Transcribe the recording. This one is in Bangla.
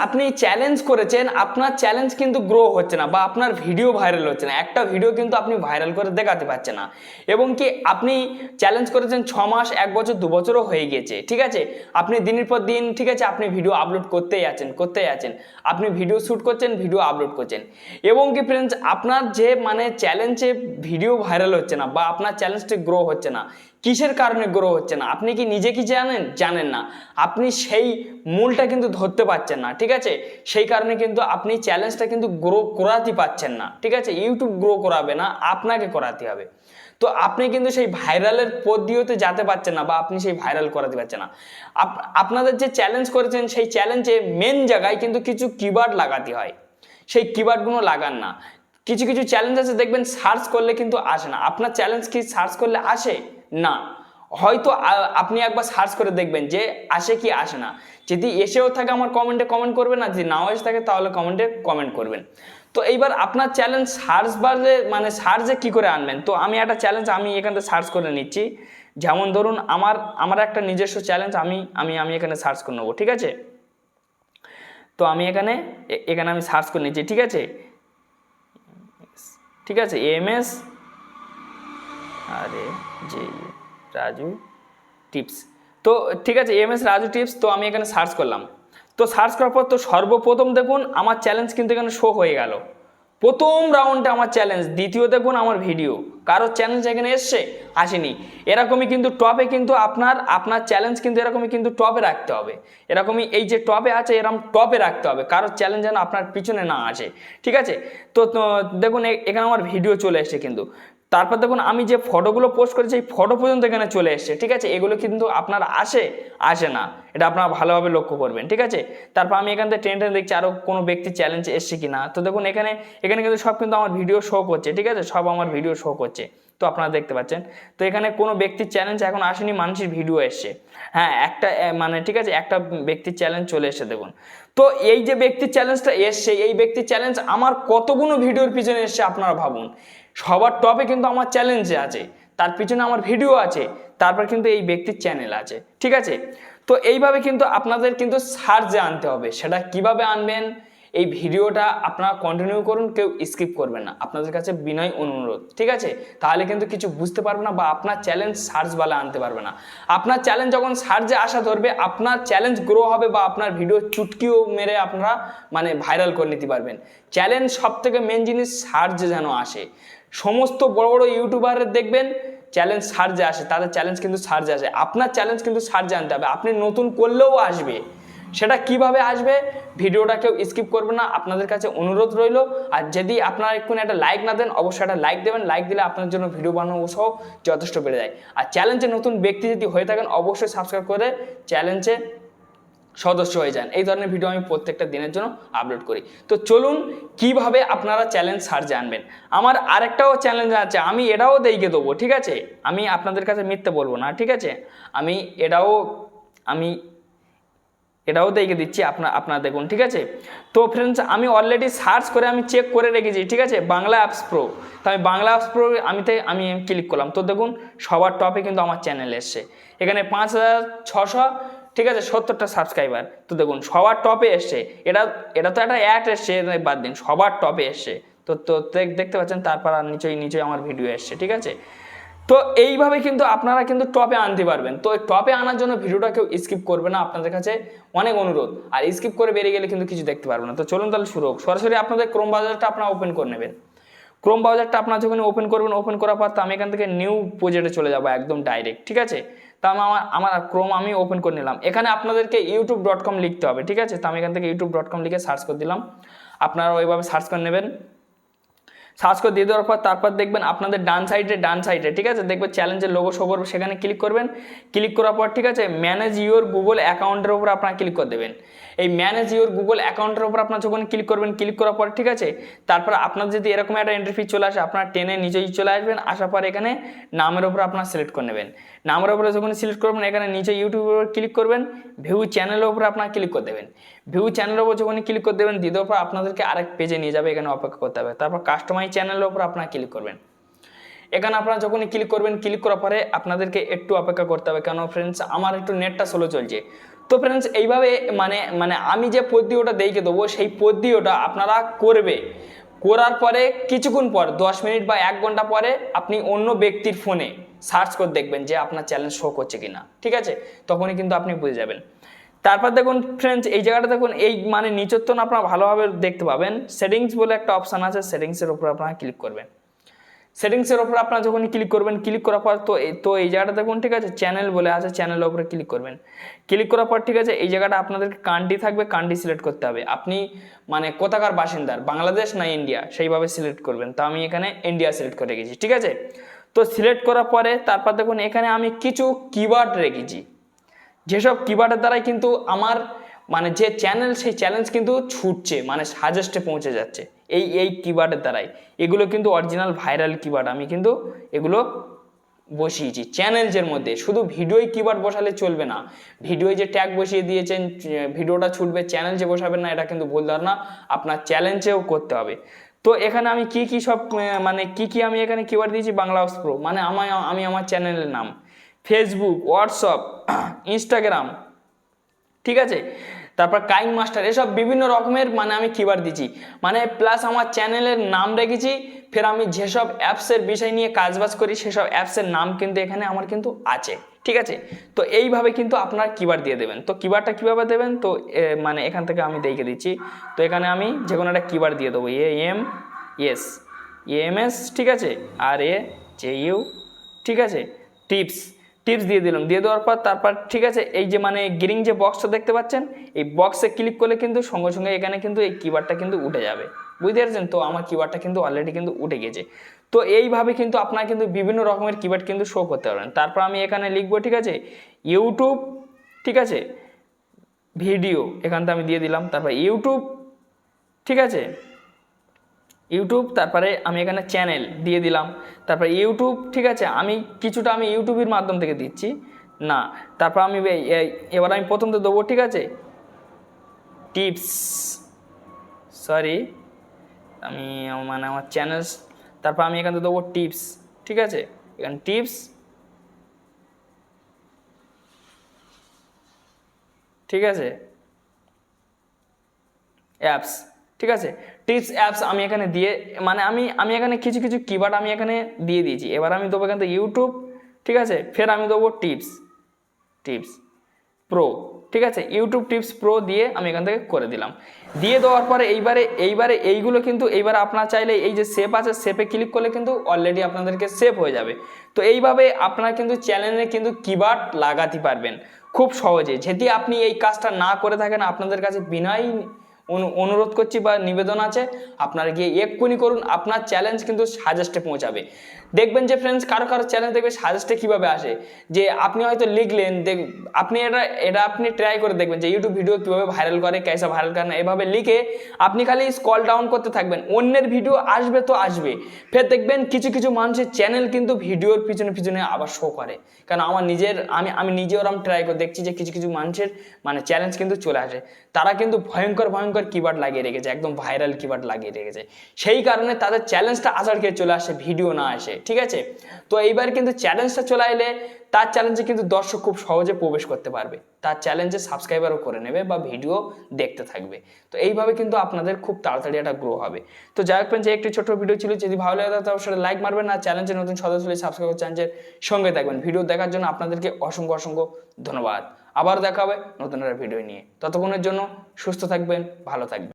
আপনি চ্যালেঞ্জ করেছেন, আপনার চ্যালেঞ্জ কিন্তু গ্রো হচ্ছে না বা আপনার ভিডিও ভাইরাল হচ্ছে না, একটা ভিডিও কিন্তু আপনি ভাইরাল করে দেখাতে পারছেন না, এবং কি আপনি চ্যালেঞ্জ করেছেন 6 মাস 1 বছর 2 বছরও হয়ে গিয়েছে, ঠিক আছে, আপনি দিনের পর দিন, ঠিক আছে, আপনি ভিডিও আপলোড করতেই আছেন, আপনি ভিডিও শ্যুট করছেন, ভিডিও আপলোড করছেন, এবং কি ফ্রেন্ডস আপনার যে মানে চ্যালেঞ্জে ভিডিও ভাইরাল হচ্ছে না বা আপনার চ্যালেঞ্জটি গ্রো হচ্ছে না, কিসের কারণে গ্রো হচ্ছে না আপনি কি নিজে কি জানেন না, আপনি সেই মূলটা কিন্তু ধরতে পারছেন না, ঠিক আছে, সেই কারণে কিন্তু আপনি চ্যালেঞ্জটা কিন্তু গ্রো করাতে পারছেন না, ঠিক আছে, ইউটিউব গ্রো করাবে না, আপনাকে করাতে হবে। তো আপনি কিন্তু সেই ভাইরালের পদ্ধতিতে যেতে পারছেন না বা আপনি সেই ভাইরাল করাতে পারছেন না। আপনাদের যে চ্যালেঞ্জ করেছেন সেই চ্যালেঞ্জে মেন জায়গায় কিন্তু কিছু কিওয়ার্ড লাগাতে হয়, সেই কিওয়ার্ডগুলো লাগান না। কিছু কিছু চ্যালেঞ্জ আছে দেখবেন সার্চ করলে কিন্তু আসে না, আপনার চ্যালেঞ্জ কি সার্চ করলে আসে না, হয়তো আপনি একবার সার্চ করে দেখবেন যে আসে কি আসে না, যদি এসেও থাকে আমার কমেন্টে কমেন্ট করবেন, না যদি নাও এসে থাকে তাহলে কমেন্টে কমেন্ট করবেন। তো এইবার আপনার চ্যালেঞ্জ সার্চ বারে মানে সার্চে কি করে আনবেন, তো আমি একটা চ্যালেঞ্জ আমি এখান থেকে সার্চ করে নিচ্ছি, যেমন ধরুন আমার একটা নিজস্ব চ্যালেঞ্জ আমি আমি আমি এখানে সার্চ করে নেবো, ঠিক আছে, তো আমি এখানে আমি সার্চ করে নিচ্ছি, ঠিক আছে, ঠিক আছে, এমএস আরে যে রাজু টিপস, তো ঠিক আছে এমএস রাজু টিপস, তো আমি এখানে সার্চ করলাম, তো সার্চ করার পর তো সর্বপ্রথম দেখুন আমার চ্যালেঞ্জ কিন্তু এখানে শো হয়ে গেল, প্রথম রাউন্ডে আমার চ্যালেঞ্জ, দ্বিতীয় দেখুন আমার ভিডিও, কারোর চ্যালেঞ্জ এখানে এসছে আসেনি, এরকমই কিন্তু টপে কিন্তু আপনার চ্যালেঞ্জ কিন্তু এরকমই কিন্তু টপে রাখতে হবে, এরকমই এই যে টপে আছে এরকম টপে রাখতে হবে, কারোর চ্যালেঞ্জ যেন আপনার পিছনে না আসে, ঠিক আছে। তো দেখুন এখানে আমার ভিডিও চলে এসছে কিন্তু, তারপর দেখুন আমি যে ফটোগুলো পোস্ট করেছি এই ফটো পর্যন্ত এখানে চলে এসছে, ঠিক আছে, এগুলো কিন্তু আপনার আসে না, এটা আপনারা ভালোভাবে লক্ষ্য করবেন, ঠিক আছে। তারপর আমি এখান থেকে টেনে দেখছি আরও কোনো ব্যক্তির চ্যালেঞ্জ এসছে কি না, তো দেখুন এখানে কিন্তু সব কিন্তু আমার ভিডিও শো করছে, ঠিক আছে, সব আমার ভিডিও শো করছে, তো আপনারা দেখতে পাচ্ছেন। তো এখানে কোনো ব্যক্তির চ্যালেঞ্জ এখন আসেনি, মানুষের ভিডিও এসছে, হ্যাঁ একটা মানে ঠিক আছে একটা ব্যক্তির চ্যালেঞ্জ চলে এসছে দেখুন। তো এই যে ব্যক্তির চ্যালেঞ্জটা এসছে, এই ব্যক্তির চ্যালেঞ্জ আমার কতগুলো ভিডিওর পিছনে এসছে আপনারা ভাবুন, সবার টপে কিন্তু আমার চ্যালেঞ্জে আছে, তার পিছনে আমার ভিডিও আছে, তারপর কিন্তু এই ব্যক্তির চ্যানেল আছে, ঠিক আছে। তো এইভাবে কিন্তু আপনাদের কিন্তু সার্চে আনতে হবে, সেটা কিভাবে আনবেন, এই ভিডিওটা আপনারা কন্টিনিউ করুন, কেউ স্কিপ করবেন না, আপনাদের কাছে বিনয় অনুরোধ, ঠিক আছে, তাহলে কিন্তু কিছু বুঝতে পারবে না বা আপনার চ্যালেঞ্জ সার্চ বালা আনতে পারবে না, আপনার চ্যালেঞ্জ যখন সার্চে আসা ধরবে আপনার চ্যালেঞ্জ গ্রো হবে বা আপনার ভিডিও চুটকিও মেরে আপনারা মানে ভাইরাল করে নিতে পারবেন। চ্যালেঞ্জ সব থেকে মেন জিনিস সার্চে যেন আসে, সমস্ত বড় বড় ইউটিউবারের দেখবেন চ্যালেঞ্জ সার্চে আসে, তাদের চ্যালেঞ্জ কিন্তু সার্চে আসে, আপনার চ্যালেঞ্জ কিন্তু সার্চে আনতে হবে, আপনি নতুন করলেও আসবে, সেটা কিভাবে আসবে, ভিডিওটা কেউ স্কিপ করবে না, আপনাদের কাছে অনুরোধ রইল। আর যদি আপনারা এক্ষুনি একটা লাইক না দেন অবশ্যই একটা লাইক দেবেন, লাইক দিলে আপনার জন্য ভিডিও বানানো সহ যথেষ্ট বেড়ে যায়। আর চ্যালেঞ্জে নতুন ব্যক্তি যদি হয়ে থাকেন অবশ্যই সাবস্ক্রাইব করে চ্যালেঞ্জে সদস্য হয়ে যান, এই ধরনের ভিডিও আমি প্রত্যেকটা দিনের জন্য আপলোড করি। তো চলুন কিভাবে আপনারা চ্যালেঞ্জ সার্চে আনবেন, আমার আরেকটাও চ্যালেঞ্জ আছে, আমি এটাও দেখিয়ে দেবো, ঠিক আছে, আমি আপনাদের কাছে মিথ্যে বলবো না, ঠিক আছে, আমি এটাও দেখিয়ে দিচ্ছি, আপনারা দেখুন, ঠিক আছে। তো ফ্রেন্ডস আমি অলরেডি সার্চ করে আমি চেক করে রেখেছি, ঠিক আছে, বাংলা অ্যাপস প্রো, তো আমি বাংলা অ্যাপস প্রো আমি ক্লিক করলাম, তো দেখুন সবার টপে কিন্তু আমার চ্যানেল এসছে, এখানে 5600 ঠিক আছে 70টা সাবস্ক্রাইবার, তো দেখুন সবার টপে এসছে, এটা তো একটা অ্যাড এসছে, বাদ দিন সবার টপে এসছে, তো দেখতে পাচ্ছেন, তারপর আর নিচেই আমার ভিডিও এসছে, ঠিক আছে। তো এইভাবে কিন্তু আপনারা কিন্তু টপে আনতে পারবেন, তো টপে আনার জন্য ভিডিওটা কেউ স্কিপ করবে না, আপনাদের কাছে অনেক অনুরোধ, আর স্কিপ করে বেরিয়ে গেলে কিন্তু কিছু দেখতে পারবে না। তো চলুন তাহলে শুরু হোক, সরাসরি আপনাদের ক্রোম ব্রাউজারটা আপনারা ওপেন করে নেবেন, ক্রোম ব্রাউজারটা আপনারা যখন ওপেন করবেন, ওপেন করার পর তো আমি এখান থেকে নিউ প্রজেক্টে চলে যাবো একদম ডাইরেক্ট, ঠিক আছে। তা আমার ক্রোম আমি ওপেন করে নিলাম, এখানে আপনাদেরকে youtube.com লিখতে হবে, ঠিক আছে, তো আমি এখান থেকে youtube.com লিখে সার্চ করে দিলাম, আপনারা ওইভাবে সার্চ করে নেবেন, সার্চ করে দিয়ে দেওয়ার পর তারপর দেখবেন আপনাদের ডান সাইডে ঠিক আছে দেখবেন চ্যালেঞ্জের লোগো শো করবে, সেখানে ক্লিক করবেন, ক্লিক করার পর ঠিক আছে ম্যানেজ ইউর গুগল অ্যাকাউন্টের উপর আপনারা ক্লিক করে দেবেন। এই ম্যানেজ ইউর গুগল অ্যাকাউন্টের উপর আপনারা যখন ক্লিক করবেন, ক্লিক করার পর ঠিক আছে তারপর আপনার যদি এরকম একটা এন্ট্রি চলে আসে, আপনারা টেনে নিচেই চলে আসবেন, আসার পর এখানে নামের উপর আপনারা সিলেক্ট করে নেবেন, নামের উপরে যখন সিলেক্ট করবেন এখানে নিচে ইউটিউবের উপর ক্লিক করবেন, ভিউ চ্যানেলের উপর আপনারা ক্লিক করে দেবেন, ভিউ চ্যানেলের উপর যখন ক্লিক করে দেবেন দ্বিতীয় পর আপনাদেরকে আরেক পেজে নিয়ে যাবে, এখানে অপেক্ষা করতে হবে, তারপর কাস্টমাইজ চ্যানেলের উপর আপনারা ক্লিক করবেন, এখানে আপনারা যখনই ক্লিক করবেন, ক্লিক করার পরে আপনাদেরকে একটু অপেক্ষা করতে হবে, কেন ফ্রেন্ডস আমার একটু নেটটা স্লো চলছে, তো তো ফ্রেন্ডস এইভাবে মানে মানে আমি যে পদ্ধতিটা দেখে দেবো সেই পদ্ধতিটা আপনারা করবে, করার পরে কিছুক্ষণ পর 10 মিনিট বা 1 ঘন্টা পরে আপনি অন্য ব্যক্তির ফোনে সার্চ করে দেখবেন যে আপনার চ্যালেঞ্জ শো করছে কিনা, ঠিক আছে, তখনই কিন্তু আপনি বুঝে যাবেন। তারপর দেখুন ফ্রেন্ডস এই জায়গাটা দেখুন, এই মানে নিচের আপনারা ভালোভাবে দেখতে পাবেন সেটিংস বলে একটা অপশান আছে, সেটিংসের উপর আপনারা ক্লিক করবেন। সেটিংসের ওপর আপনারা যখন ক্লিক করবেন, ক্লিক করার পর তো এই জায়গাটা দেখুন, ঠিক আছে, চ্যানেল বলে আছে, চ্যানেলের উপরে ক্লিক করবেন। ক্লিক করার পর ঠিক আছে এই জায়গাটা আপনাদেরকে কান্ট্রি থাকবে, কান্ট্রি সিলেক্ট করতে হবে, আপনি মানে কোথাকার বাসিন্দার, বাংলাদেশ না ইন্ডিয়া সেইভাবে সিলেক্ট করবেন। তো আমি এখানে ইন্ডিয়া সিলেক্ট করে রেখেছি, ঠিক আছে। তো সিলেক্ট করার পরে তারপর দেখুন এখানে আমি কিছু কিওয়ার্ড রেখেছি, যেসব কিওয়ার্ডের দ্বারাই কিন্তু আমার মানে যে চ্যানেল সেই চ্যালেঞ্জ কিন্তু ছুটছে, মানে সাজেস্টে পৌঁছে যাচ্ছে এই কিওয়ার্ডের দ্বারাই। এগুলো কিন্তু অরিজিনাল ভাইরাল কিওয়ার্ড, আমি কিন্তু এগুলো বসিয়েছি চ্যানেলসের মধ্যে। শুধু ভিডিওই কিওয়ার্ড বসালে চলবে না, ভিডিওয় যে ট্যাগ বসিয়ে দিয়েছেন ভিডিওটা ছুটবে, চ্যানেল যে বসাবেন না এটা কিন্তু ভুল ধারণা, আপনার চ্যালেঞ্জেও করতে হবে। তো এখানে আমি কি সব মানে কি আমি এখানে কিওয়ার্ড দিয়েছি, বাংলা অপস প্রো মানে আমি আমার চ্যানেলের নাম, ফেসবুক, হোয়াটসঅ্যাপ, ইনস্টাগ্রাম, ঠিক আছে, তারপর কাইং মাস্টার, এসব বিভিন্ন রকমের মানে আমি কিওয়ার্ড দিচ্ছি, মানে প্লাস আমার চ্যানেলের নাম রেখেছি, ফের আমি যেসব অ্যাপসের বিষয় নিয়ে কাজবাজ করি সেসব অ্যাপসের নাম কিন্তু এখানে আমার কিন্তু আছে, ঠিক আছে। তো এইভাবে কিন্তু আপনারা কিওয়ার্ড দিয়ে দেবেন। তো কিওয়ার্ডটা কীভাবে দেবেন, তো মানে এখান থেকে আমি দেখে দিচ্ছি। তো এখানে আমি যে কোনো একটা কিওয়ার্ড দিয়ে দেবো, এএমএস, ঠিক আছে, RAJU, ঠিক আছে, টিপস দিয়ে দিলাম, দিয়ে দেওয়ার পর তারপর ঠিক আছে এই যে মানে গ্রিন যে বক্সটা দেখতে পাচ্ছেন, এই বক্সে ক্লিক করলে কিন্তু সঙ্গে সঙ্গে এখানে কিন্তু এই কিওয়ার্ডটা কিন্তু উঠে যাবে, বুঝতে পারছেন। তো আমার কিওয়ার্ডটা কিন্তু অলরেডি কিন্তু উঠে গেছে। তো এইভাবে কিন্তু আপনারা কিন্তু বিভিন্ন রকমের কিওয়ার্ড কিন্তু শো করতে পারবেন। তারপর আমি এখানে লিখবো, ঠিক আছে, ইউটিউব, ঠিক আছে, ভিডিও এখান থেকে আমি দিয়ে দিলাম, তারপর ইউটিউব, ঠিক আছে, ইউটিউব, তারপরে আমি এখানে চ্যানেল দিয়ে দিলাম, তারপর ইউটিউব, ঠিক আছে, আমি কিছুটা আমি ইউটিউবের মাধ্যম থেকে দিচ্ছি না, তারপর আমি এবার আমি প্রথমতে দেবো, ঠিক আছে, টিপস, সরি আমি মানে আমার চ্যানেল, তারপর আমি এখানে দেবো টিপস, ঠিক আছে, এখানে টিপস, ঠিক আছে, অ্যাপস, ঠিক আছে, টিপস অ্যাপস আমি এখানে দিয়ে মানে আমি এখানে কিছু কিওয়ার্ড আমি এখানে দিয়ে দিয়েছি। এবার আমি দেবো এখান থেকে ইউটিউব, ঠিক আছে, ফের আমি দেবো টিপস প্রো, ঠিক আছে, ইউটিউব টিপস প্রো দিয়ে আমি এখান থেকে করে দিলাম। দিয়ে দেওয়ার পরে এইবারে এইগুলো কিন্তু এইবারে আপনারা চাইলে এই যে সেভ আছে, সেভে ক্লিক করলে কিন্তু অলরেডি আপনাদেরকে সেভ হয়ে যাবে। তো এইভাবে আপনারা কিন্তু চ্যানেলে কিন্তু কিওয়ার্ড লাগাতে পারবেন খুব সহজে। যদি আপনি এই কাজটা না করে থাকেন, আপনাদের কাছে বিনয় অনুরোধ করছি বা নিবেদন আছে, আপনারা গিয়ে এক্ষুনি করুন, আপনার চ্যালেঞ্জ কিন্তু সাজেস্টে পৌঁছাবে। দেখবেন যে ফ্রেন্ডস কারো চ্যালেঞ্জ দেখবে সাজেস্টে কীভাবে আসে, যে আপনি হয়তো লিখলেন, আপনি এটা আপনি ট্রাই করে দেখবেন যে ইউটিউব ভিডিও কীভাবে ভাইরাল করে, ক্যাসা ভাইরাল করে না, এভাবে লিখে আপনি খালি স্ক্রল ডাউন করতে থাকবেন, অন্যের ভিডিও আসবে তো আসবে, ফের দেখবেন কিছু মানুষের চ্যানেল কিন্তু ভিডিওর পিছনে আবার শো করে। কারণ আমার নিজের আমি নিজেও ওরকম ট্রাই করে দেখছি যে কিছু মানুষের মানে চ্যালেঞ্জ কিন্তু চলে আসে, তারা কিন্তু ভয়ঙ্কর কিওয়ার্ড লাগিয়ে রেখেছে, একদম ভাইরাল কিওয়ার্ড লাগিয়ে রেখেছে, সেই কারণে তাদের চ্যালেঞ্জটা আসার খেয়ে চলে আসে, ভিডিও না আসে, ঠিক আছে। তো এইবার কিন্তু চ্যালেঞ্জটা চলে এলে তার চ্যালেঞ্জে কিন্তু দর্শক খুব সহজে প্রবেশ করতে পারবে, তার চ্যালেঞ্জে সাবস্ক্রাইবারও করে নেবে বা ভিডিও দেখতে থাকবে। তো এইভাবে কিন্তু আপনাদের খুব তাড়াতাড়ি একটা গ্রো হবে। তো যাই হোক যে একটি ছোট ভিডিও ছিল, যদি ভালো লাগে তাহলে অবশ্যই লাইক মারবেন, আর চ্যালেঞ্জের নতুন সদস্য হলে সাবস্ক্রাইব চ্যানেলের সঙ্গে থাকবেন। ভিডিও দেখার জন্য আপনাদেরকে অসংখ্য ধন্যবাদ। আবার দেখা হবে নতুন একটা ভিডিও নিয়ে, ততক্ষণের জন্য সুস্থ থাকবেন, ভালো থাকবেন।